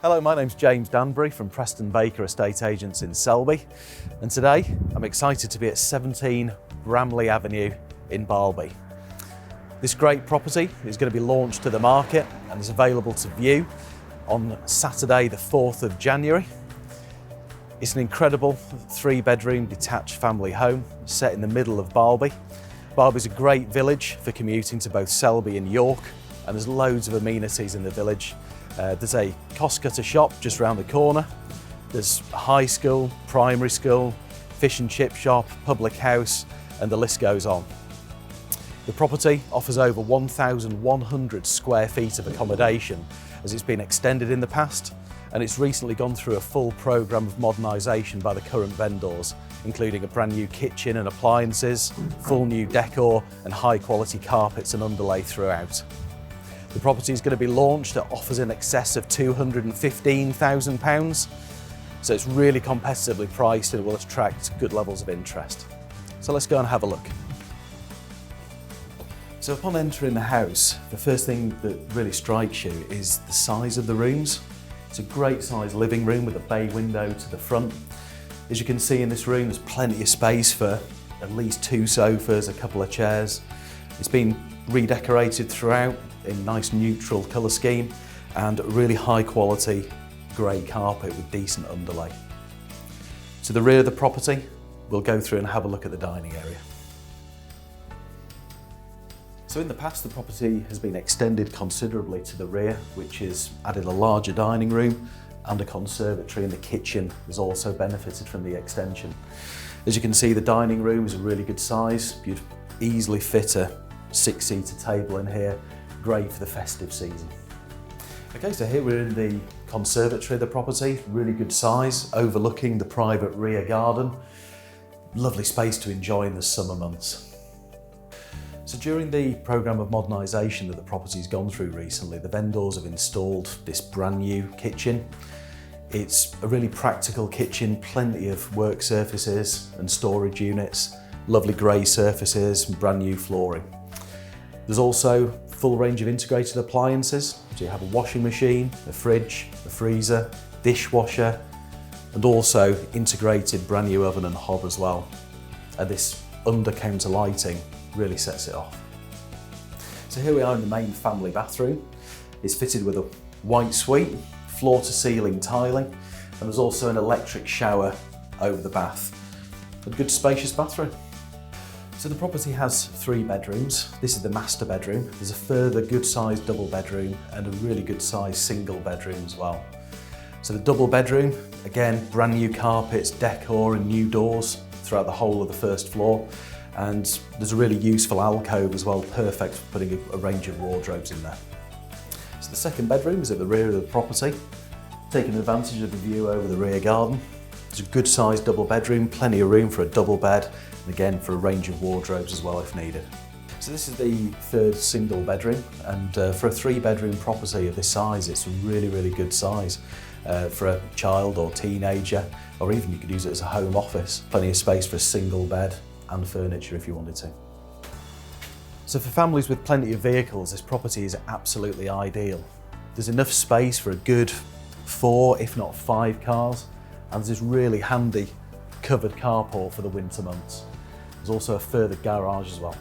Hello, my name's James Danbury from Preston Baker Estate Agents in Selby, and today I'm excited to be at 17 Bramley Avenue in Barlby. This great property is going to be launched to the market and is available to view on Saturday the 4th of January. It's an incredible 3-bedroom detached family home set in the middle of Barlby. Barlby's a great village for commuting to both Selby and York, and there's loads of amenities in the village. There's a cost cutter shop just round the corner. There's a high school, primary school, fish and chip shop, public house, and the list goes on. The property offers over 1,100 square feet of accommodation as it's been extended in the past, and it's recently gone through a full programme of modernisation by the current vendors, including a brand new kitchen and appliances, full new decor and high quality carpets and underlay throughout. The property is going to be launched at offers in excess of £215,000, so it's really competitively priced and it will attract good levels of interest. So let's go and have a look. So upon entering the house, the first thing that really strikes you is the size of the rooms. It's a great sized living room with a bay window to the front. As you can see in this room, there's plenty of space for at least 2 sofas, a couple of chairs. It's been redecorated throughout in nice neutral colour scheme and really high quality grey carpet with decent underlay. To the rear of the property, we'll go through and have a look at the dining area. So in the past, the property has been extended considerably to the rear, which has added a larger dining room and a conservatory, and the kitchen has also benefited from the extension. As you can see, the dining room is a really good size. You'd easily fit a 6-seater table in here, great for the festive season. Okay, so here we're in the conservatory of the property, really good size, overlooking the private rear garden. Lovely space to enjoy in the summer months. So during the programme of modernisation that the property's gone through recently, the vendors have installed this brand new kitchen. It's a really practical kitchen, plenty of work surfaces and storage units, lovely grey surfaces and brand new flooring. There's also a full range of integrated appliances. So you have a washing machine, a fridge, a freezer, dishwasher, and also integrated brand new oven and hob as well. And this under-counter lighting really sets it off. So here we are in the main family bathroom. It's fitted with a white suite, floor to ceiling tiling, and there's also an electric shower over the bath. A good spacious bathroom. So the property has 3 bedrooms. This is the master bedroom. There's a further good sized double bedroom and a really good sized single bedroom as well. So the double bedroom, again, brand new carpets, decor and new doors throughout the whole of the first floor. And there's a really useful alcove as well, perfect for putting a range of wardrobes in there. So the second bedroom is at the rear of the property, taking advantage of the view over the rear garden. It's a good sized double bedroom, plenty of room for a double bed, and again for a range of wardrobes as well if needed. So this is the 3rd single bedroom, and for a 3-bedroom property of this size, it's a really good size for a child or teenager, or even you could use it as a home office. Plenty of space for a single bed and furniture if you wanted to. So for families with plenty of vehicles, this property is absolutely ideal. There's enough space for a good 4, if not 5 cars, and there's this really handy covered carport for the winter months. There's also a further garage as well.